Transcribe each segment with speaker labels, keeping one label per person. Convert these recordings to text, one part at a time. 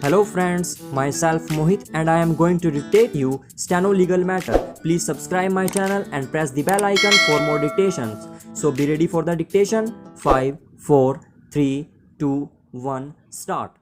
Speaker 1: Hello friends, myself Mohit and I am going to dictate you Steno Legal Matter. Please subscribe my channel and press the bell icon for more dictations. So be ready for the dictation. 5, 4, 3, 2, 1, start.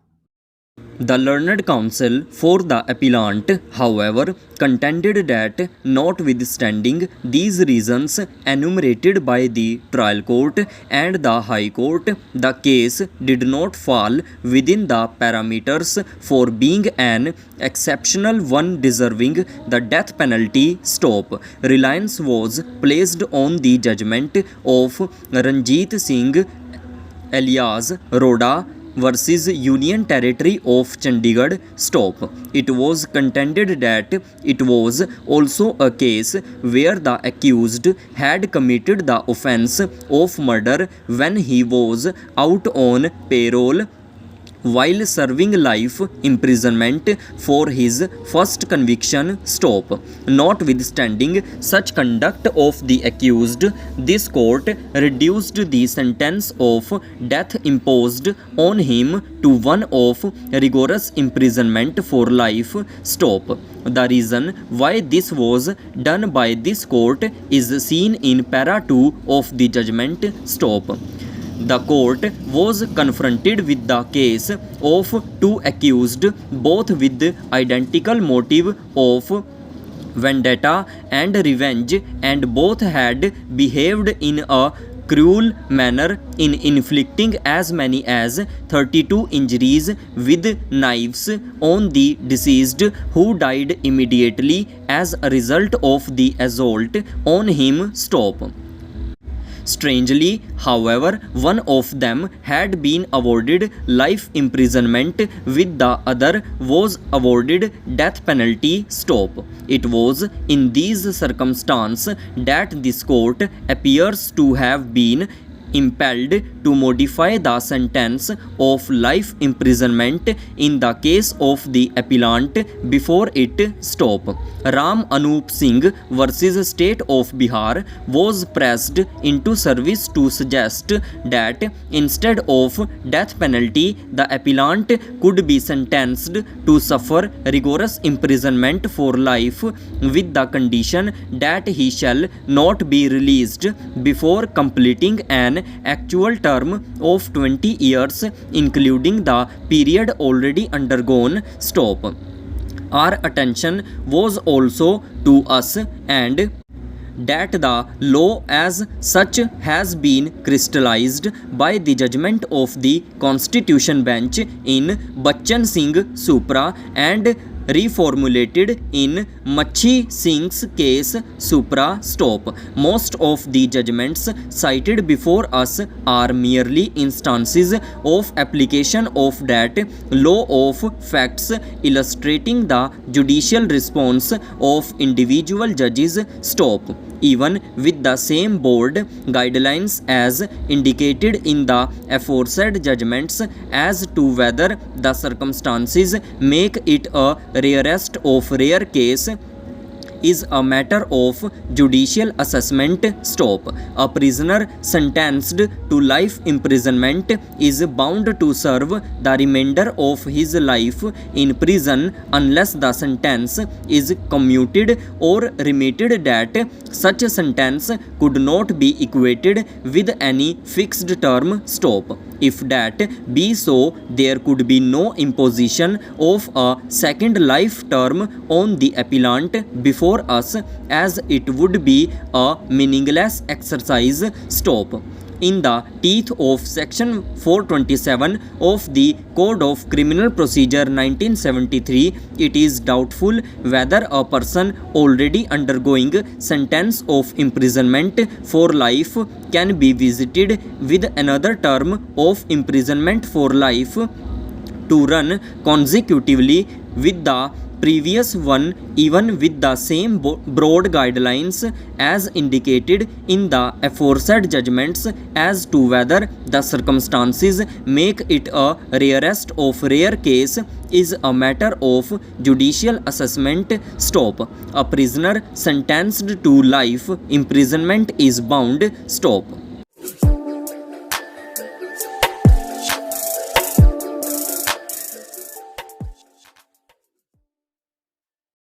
Speaker 2: The learned counsel for the appellant, however, contended that, notwithstanding these reasons enumerated by the trial court and the High Court, the case did not fall within the parameters for being an exceptional one deserving the death penalty. Stop. Reliance was placed on the judgment of Ranjit Singh alias Roda versus Union Territory of Chandigarh. Stop. It was contended that it was also a case where the accused had committed the offence of murder when he was out on parole while serving life imprisonment for his first conviction. Stop. Notwithstanding such conduct of the accused, this court reduced the sentence of death imposed on him to one of rigorous imprisonment for life. Stop. The reason why this was done by this court is seen in para 2 of the judgment. Stop. The court was confronted with the case of two accused, both with identical motive of vendetta and revenge, and both had behaved in a cruel manner in inflicting as many as 32 injuries with knives on the deceased, who died immediately as a result of the assault on him. Stop. Strangely, however, one of them had been awarded life imprisonment, with the other was awarded death penalty. Stop. It was in these circumstances that this court appears to have been impelled to modify the sentence of life imprisonment in the case of the appellant before it. Stop. Ram Anup Singh versus State of Bihar was pressed into service to suggest that instead of death penalty, the appellant could be sentenced to suffer rigorous imprisonment for life, with the condition that he shall not be released before completing an actual term of 20 years, including the period already undergone. Stop. Our attention was also to us and that the law as such has been crystallized by the judgment of the Constitution Bench in Bachchan Singh Supra and reformulated in Machi Singh's case Supra. Stop. Most of the judgments cited before us are merely instances of application of that law of facts, illustrating the judicial response of individual judges. Stop. Even with the same board guidelines as indicated in the aforesaid judgments as to whether the circumstances make it a rarest of rare case is a matter of judicial assessment. Stop. A prisoner sentenced to life imprisonment is bound to serve the remainder of his life in prison unless the sentence is commuted or remitted, that such a sentence could not be equated with any fixed term. Stop. If that be so, there could be no imposition of a second life term on the appellant before us, as it would be a meaningless exercise. Stop. In the teeth of Section 427 of the Code of Criminal Procedure 1973, it is doubtful whether a person already undergoing sentence of imprisonment for life can be visited with another term of imprisonment for life to run consecutively with the previous one, even with the same broad guidelines as indicated in the aforesaid judgments as to whether the circumstances make it a rarest of rare case is a matter of judicial assessment. Stop. A prisoner sentenced to life imprisonment is bound. Stop.